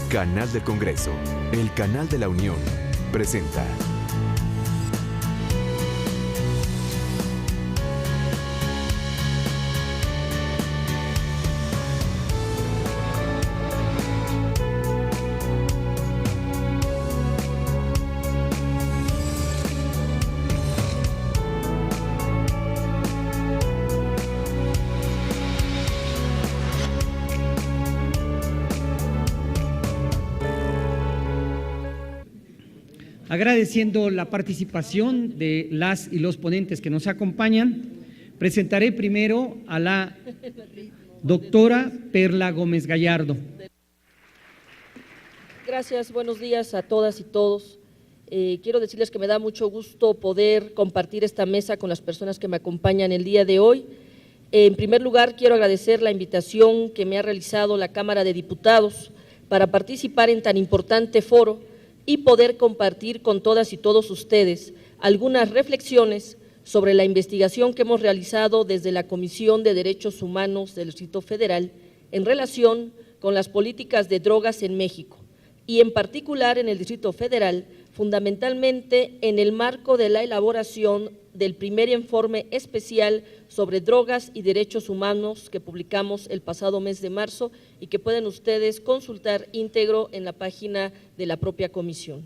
Canal del Congreso, el canal de la Unión, presenta. Agradeciendo la participación de las y los ponentes que nos acompañan, presentaré primero a la doctora Perla Gómez Gallardo. Gracias, buenos días a todas y todos. Quiero decirles que me da mucho gusto poder compartir esta mesa con las personas que me acompañan el día de hoy. En primer lugar, quiero agradecer la invitación que me ha realizado la Cámara de Diputados para participar en tan importante foro y poder compartir con todas y todos ustedes algunas reflexiones sobre la investigación que hemos realizado desde la Comisión de Derechos Humanos del Distrito Federal en relación con las políticas de drogas en México y en particular en el Distrito Federal, fundamentalmente en el marco de la elaboración del primer informe especial sobre drogas y derechos humanos que publicamos el pasado mes de marzo y que pueden ustedes consultar íntegro en la página de la propia comisión.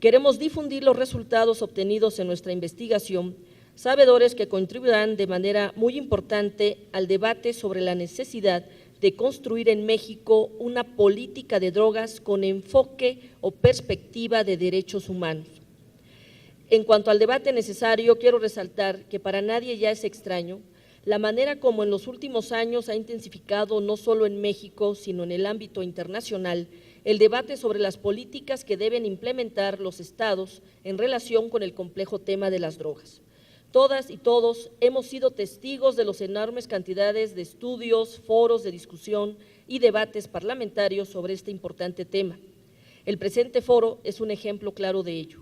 Queremos difundir los resultados obtenidos en nuestra investigación, sabedores que contribuirán de manera muy importante al debate sobre la necesidad de construir en México una política de drogas con enfoque o perspectiva de derechos humanos. En cuanto al debate necesario, quiero resaltar que para nadie ya es extraño la manera como en los últimos años ha intensificado no solo en México, sino en el ámbito internacional, el debate sobre las políticas que deben implementar los estados en relación con el complejo tema de las drogas. Todas y todos hemos sido testigos de las enormes cantidades de estudios, foros de discusión y debates parlamentarios sobre este importante tema. El presente foro es un ejemplo claro de ello.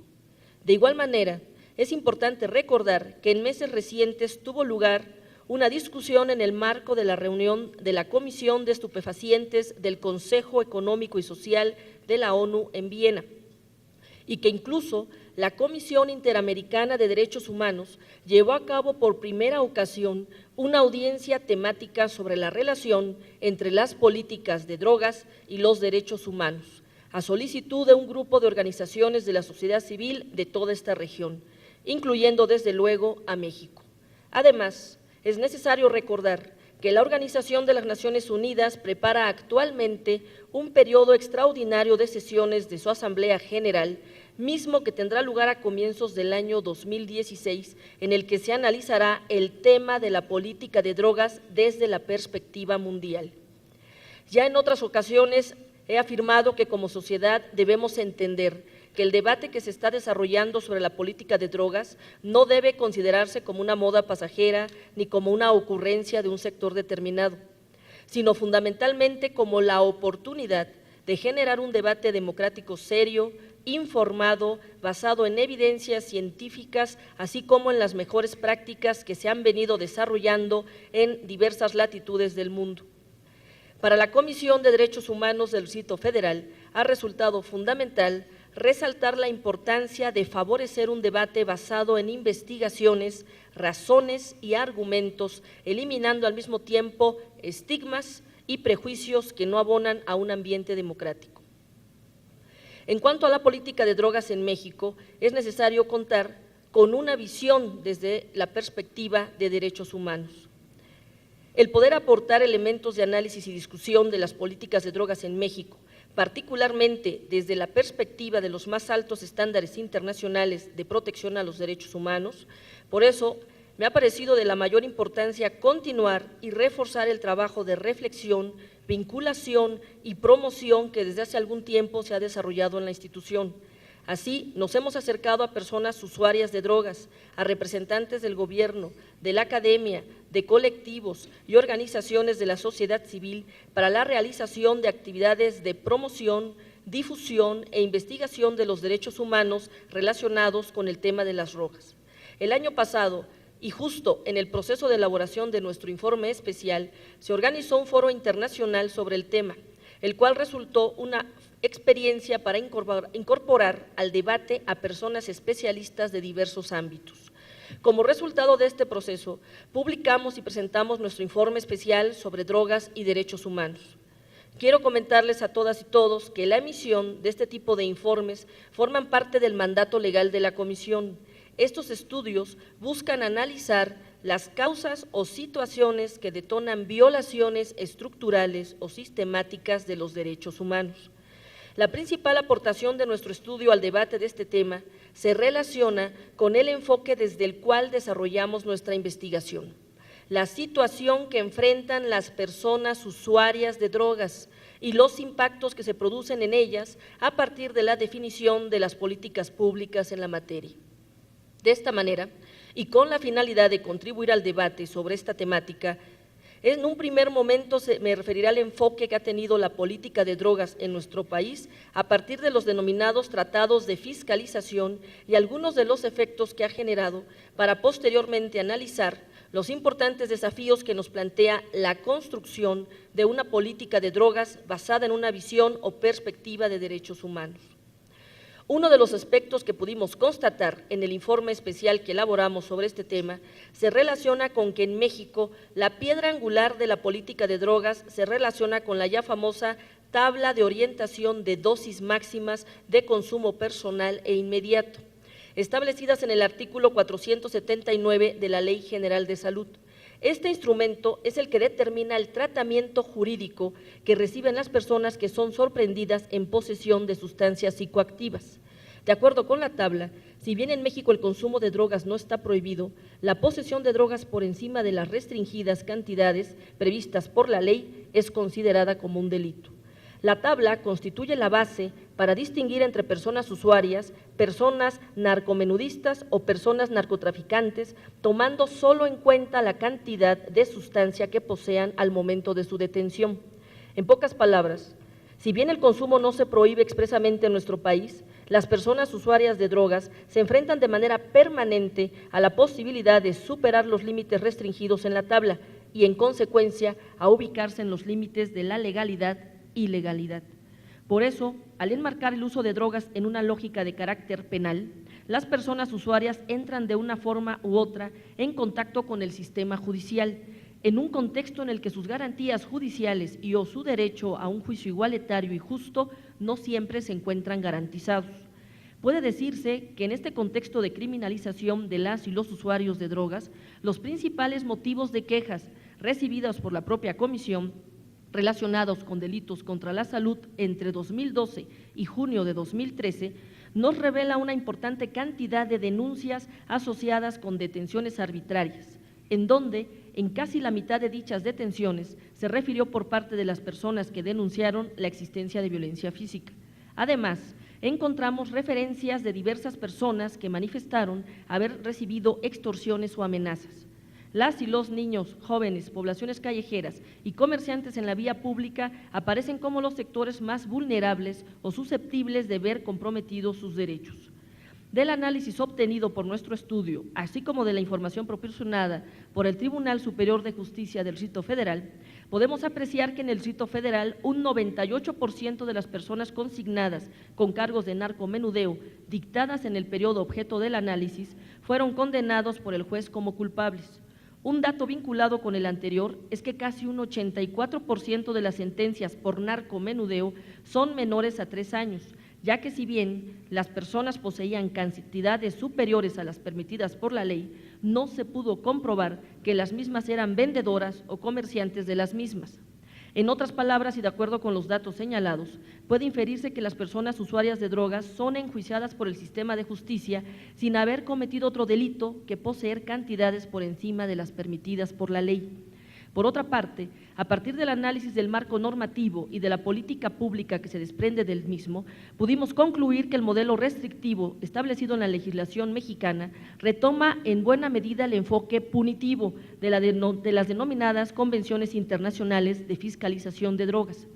De igual manera, es importante recordar que en meses recientes tuvo lugar una discusión en el marco de la reunión de la Comisión de Estupefacientes del Consejo Económico y Social de la ONU en Viena, y que incluso la Comisión Interamericana de Derechos Humanos llevó a cabo por primera ocasión una audiencia temática sobre la relación entre las políticas de drogas y los derechos humanos, a solicitud de un grupo de organizaciones de la sociedad civil de toda esta región, incluyendo desde luego a México. Además, es necesario recordar que la Organización de las Naciones Unidas prepara actualmente un periodo extraordinario de sesiones de su Asamblea General, mismo que tendrá lugar a comienzos del año 2016, en el que se analizará el tema de la política de drogas desde la perspectiva mundial. Ya en otras ocasiones he afirmado que como sociedad debemos entender que el debate que se está desarrollando sobre la política de drogas no debe considerarse como una moda pasajera ni como una ocurrencia de un sector determinado, sino fundamentalmente como la oportunidad de generar un debate democrático serio, informado, basado en evidencias científicas, así como en las mejores prácticas que se han venido desarrollando en diversas latitudes del mundo. Para la Comisión de Derechos Humanos del Distrito Federal ha resultado fundamental resaltar la importancia de favorecer un debate basado en investigaciones, razones y argumentos, eliminando al mismo tiempo estigmas y prejuicios que no abonan a un ambiente democrático. En cuanto a la política de drogas en México, es necesario contar con una visión desde la perspectiva de derechos humanos. El poder aportar elementos de análisis y discusión de las políticas de drogas en México, particularmente desde la perspectiva de los más altos estándares internacionales de protección a los derechos humanos, por eso me ha parecido de la mayor importancia continuar y reforzar el trabajo de reflexión, vinculación y promoción que desde hace algún tiempo se ha desarrollado en la institución. Así, nos hemos acercado a personas usuarias de drogas, a representantes del gobierno, de la academia, de colectivos y organizaciones de la sociedad civil para la realización de actividades de promoción, difusión e investigación de los derechos humanos relacionados con el tema de las drogas. El año pasado, y justo en el proceso de elaboración de nuestro informe especial, se organizó un foro internacional sobre el tema, el cual resultó una experiencia para incorporar al debate a personas especialistas de diversos ámbitos. Como resultado de este proceso, publicamos y presentamos nuestro informe especial sobre drogas y derechos humanos. Quiero comentarles a todas y todos que la emisión de este tipo de informes forman parte del mandato legal de la Comisión. Estos estudios buscan analizar las causas o situaciones que detonan violaciones estructurales o sistemáticas de los derechos humanos. La principal aportación de nuestro estudio al debate de este tema se relaciona con el enfoque desde el cual desarrollamos nuestra investigación. La situación que enfrentan las personas usuarias de drogas y los impactos que se producen en ellas a partir de la definición de las políticas públicas en la materia. De esta manera, y con la finalidad de contribuir al debate sobre esta temática, en un primer momento me referiré al enfoque que ha tenido la política de drogas en nuestro país a partir de los denominados tratados de fiscalización y algunos de los efectos que ha generado, para posteriormente analizar los importantes desafíos que nos plantea la construcción de una política de drogas basada en una visión o perspectiva de derechos humanos. Uno de los aspectos que pudimos constatar en el informe especial que elaboramos sobre este tema se relaciona con que en México la piedra angular de la política de drogas se relaciona con la ya famosa tabla de orientación de dosis máximas de consumo personal e inmediato, establecidas en el artículo 479 de la Ley General de Salud. Este instrumento es el que determina el tratamiento jurídico que reciben las personas que son sorprendidas en posesión de sustancias psicoactivas. De acuerdo con la tabla, si bien en México el consumo de drogas no está prohibido, la posesión de drogas por encima de las restringidas cantidades previstas por la ley es considerada como un delito. La tabla constituye la base para distinguir entre personas usuarias, personas narcomenudistas o personas narcotraficantes, tomando solo en cuenta la cantidad de sustancia que posean al momento de su detención. En pocas palabras, si bien el consumo no se prohíbe expresamente en nuestro país, las personas usuarias de drogas se enfrentan de manera permanente a la posibilidad de superar los límites restringidos en la tabla y, en consecuencia, a ubicarse en los límites de la legalidad y ilegalidad. Por eso, al enmarcar el uso de drogas en una lógica de carácter penal, las personas usuarias entran de una forma u otra en contacto con el sistema judicial, en un contexto en el que sus garantías judiciales y o su derecho a un juicio igualitario y justo no siempre se encuentran garantizados. Puede decirse que en este contexto de criminalización de las y los usuarios de drogas, los principales motivos de quejas recibidas por la propia Comisión relacionados con delitos contra la salud entre 2012 y junio de 2013, nos revela una importante cantidad de denuncias asociadas con detenciones arbitrarias, en donde en casi la mitad de dichas detenciones se refirió por parte de las personas que denunciaron la existencia de violencia física. Además, encontramos referencias de diversas personas que manifestaron haber recibido extorsiones o amenazas. Las y los niños, jóvenes, poblaciones callejeras y comerciantes en la vía pública aparecen como los sectores más vulnerables o susceptibles de ver comprometidos sus derechos. Del análisis obtenido por nuestro estudio, así como de la información proporcionada por el Tribunal Superior de Justicia del Distrito Federal, podemos apreciar que en el Distrito Federal un 98% de las personas consignadas con cargos de narcomenudeo dictadas en el periodo objeto del análisis fueron condenados por el juez como culpables. Un dato vinculado con el anterior es que casi un 84% de las sentencias por narcomenudeo son menores a 3 años, ya que si bien las personas poseían cantidades superiores a las permitidas por la ley, no se pudo comprobar que las mismas eran vendedoras o comerciantes de las mismas. En otras palabras, y de acuerdo con los datos señalados, puede inferirse que las personas usuarias de drogas son enjuiciadas por el sistema de justicia sin haber cometido otro delito que poseer cantidades por encima de las permitidas por la ley. Por otra parte, a partir del análisis del marco normativo y de la política pública que se desprende del mismo, pudimos concluir que el modelo restrictivo establecido en la legislación mexicana retoma en buena medida el enfoque punitivo de las denominadas convenciones internacionales de fiscalización de drogas,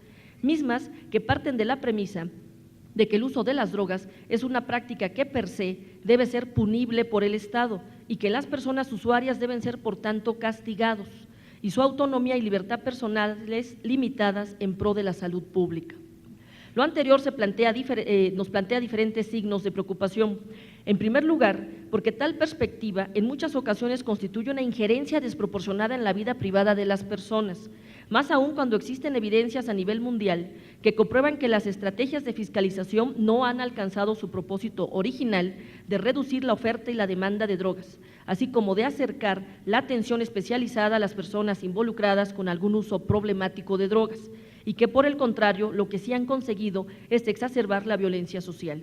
mismas que parten de la premisa de que el uso de las drogas es una práctica que per se debe ser punible por el Estado y que las personas usuarias deben ser por tanto castigados y su autonomía y libertad personales limitadas en pro de la salud pública. Lo anterior nos plantea diferentes signos de preocupación. En primer lugar, porque tal perspectiva en muchas ocasiones constituye una injerencia desproporcionada en la vida privada de las personas, más aún cuando existen evidencias a nivel mundial que comprueban que las estrategias de fiscalización no han alcanzado su propósito original de reducir la oferta y la demanda de drogas, así como de acercar la atención especializada a las personas involucradas con algún uso problemático de drogas, y que por el contrario lo que sí han conseguido es exacerbar la violencia social.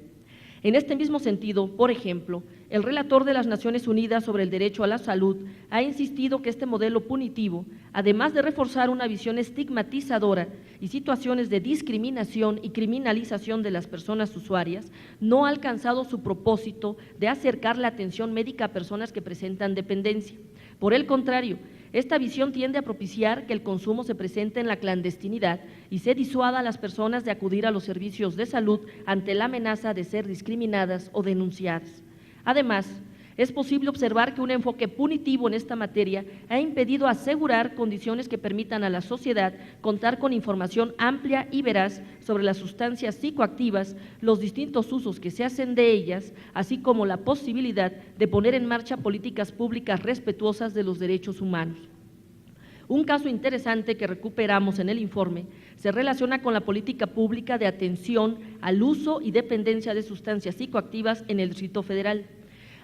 En este mismo sentido, por ejemplo, el relator de las Naciones Unidas sobre el derecho a la salud ha insistido que este modelo punitivo, además de reforzar una visión estigmatizadora y situaciones de discriminación y criminalización de las personas usuarias, no ha alcanzado su propósito de acercar la atención médica a personas que presentan dependencia. Por el contrario, esta visión tiende a propiciar que el consumo se presente en la clandestinidad y se disuada a las personas de acudir a los servicios de salud ante la amenaza de ser discriminadas o denunciadas. Además, es posible observar que un enfoque punitivo en esta materia ha impedido asegurar condiciones que permitan a la sociedad contar con información amplia y veraz sobre las sustancias psicoactivas, los distintos usos que se hacen de ellas, así como la posibilidad de poner en marcha políticas públicas respetuosas de los derechos humanos. Un caso interesante que recuperamos en el informe se relaciona con la política pública de atención al uso y dependencia de sustancias psicoactivas en el Distrito Federal,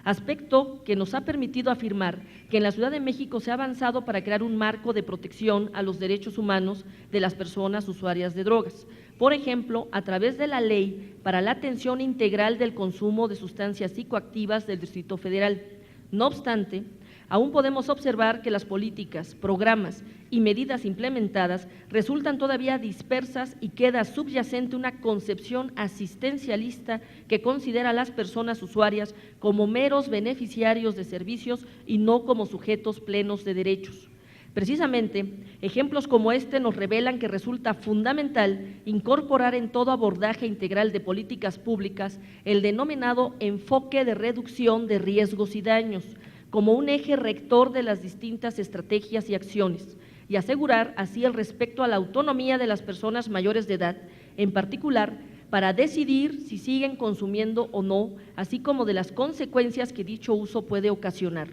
aspecto que nos ha permitido afirmar que en la Ciudad de México se ha avanzado para crear un marco de protección a los derechos humanos de las personas usuarias de drogas, por ejemplo, a través de la Ley para la Atención Integral del Consumo de Sustancias Psicoactivas del Distrito Federal. No obstante, aún podemos observar que las políticas, programas y medidas implementadas resultan todavía dispersas y queda subyacente una concepción asistencialista que considera a las personas usuarias como meros beneficiarios de servicios y no como sujetos plenos de derechos. Precisamente, ejemplos como este nos revelan que resulta fundamental incorporar en todo abordaje integral de políticas públicas el denominado enfoque de reducción de riesgos y daños, como un eje rector de las distintas estrategias y acciones, y asegurar así el respeto a la autonomía de las personas mayores de edad, en particular para decidir si siguen consumiendo o no, así como de las consecuencias que dicho uso puede ocasionar.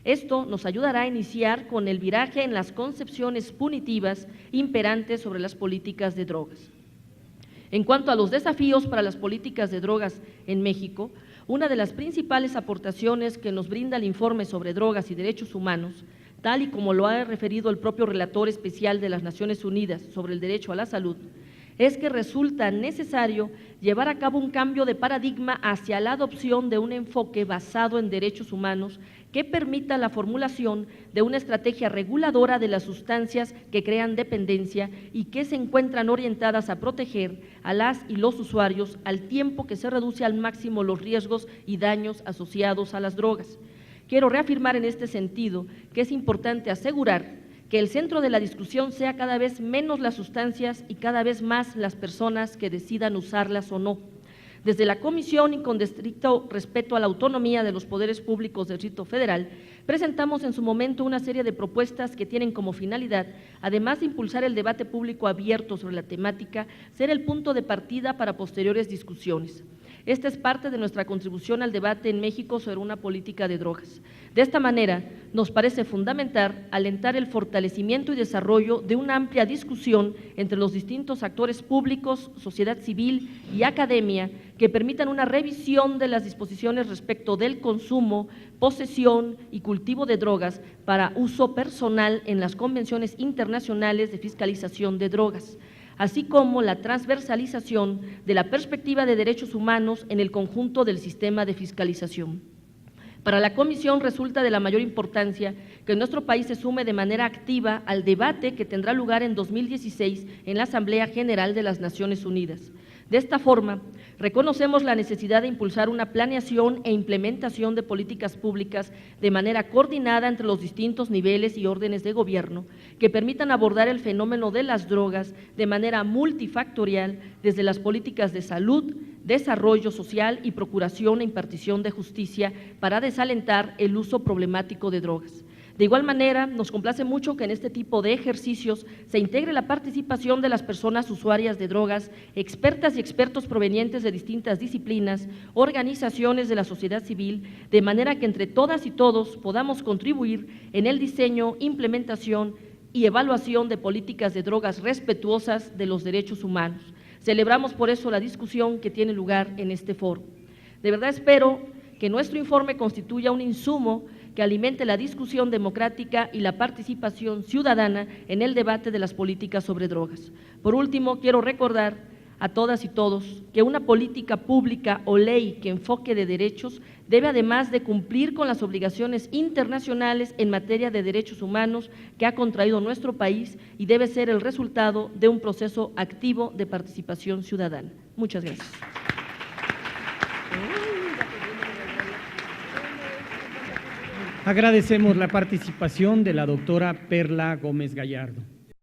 Esto nos ayudará a iniciar con el viraje en las concepciones punitivas imperantes sobre las políticas de drogas. En cuanto a los desafíos para las políticas de drogas en México, una de las principales aportaciones que nos brinda el informe sobre drogas y derechos humanos, tal y como lo ha referido el propio relator especial de las Naciones Unidas sobre el derecho a la salud, es que resulta necesario llevar a cabo un cambio de paradigma hacia la adopción de un enfoque basado en derechos humanos que permita la formulación de una estrategia reguladora de las sustancias que crean dependencia y que se encuentran orientadas a proteger a las y los usuarios al tiempo que se reduce al máximo los riesgos y daños asociados a las drogas. Quiero reafirmar en este sentido que es importante asegurar que el centro de la discusión sea cada vez menos las sustancias y cada vez más las personas que decidan usarlas o no. Desde la Comisión y con estricto respeto a la autonomía de los poderes públicos del Distrito Federal, presentamos en su momento una serie de propuestas que tienen como finalidad, además de impulsar el debate público abierto sobre la temática, ser el punto de partida para posteriores discusiones. Esta es parte de nuestra contribución al debate en México sobre una política de drogas. De esta manera, nos parece fundamental alentar el fortalecimiento y desarrollo de una amplia discusión entre los distintos actores públicos, sociedad civil y academia que permitan una revisión de las disposiciones respecto del consumo, posesión y cultivo de drogas para uso personal en las convenciones internacionales de fiscalización de drogas, así como la transversalización de la perspectiva de derechos humanos en el conjunto del sistema de fiscalización. Para la Comisión resulta de la mayor importancia que nuestro país se sume de manera activa al debate que tendrá lugar en 2016 en la Asamblea General de las Naciones Unidas. De esta forma, reconocemos la necesidad de impulsar una planeación e implementación de políticas públicas de manera coordinada entre los distintos niveles y órdenes de gobierno que permitan abordar el fenómeno de las drogas de manera multifactorial desde las políticas de salud, desarrollo social y procuración e impartición de justicia para desalentar el uso problemático de drogas. De igual manera, nos complace mucho que en este tipo de ejercicios se integre la participación de las personas usuarias de drogas, expertas y expertos provenientes de distintas disciplinas, organizaciones de la sociedad civil, de manera que entre todas y todos podamos contribuir en el diseño, implementación y evaluación de políticas de drogas respetuosas de los derechos humanos. Celebramos por eso la discusión que tiene lugar en este foro. De verdad espero que nuestro informe constituya un insumo que alimente la discusión democrática y la participación ciudadana en el debate de las políticas sobre drogas. Por último, quiero recordar a todas y todos que una política pública o ley que enfoque de derechos debe, además de cumplir con las obligaciones internacionales en materia de derechos humanos que ha contraído nuestro país, y debe ser el resultado de un proceso activo de participación ciudadana. Muchas gracias. Agradecemos la participación de la doctora Perla Gómez Gallardo.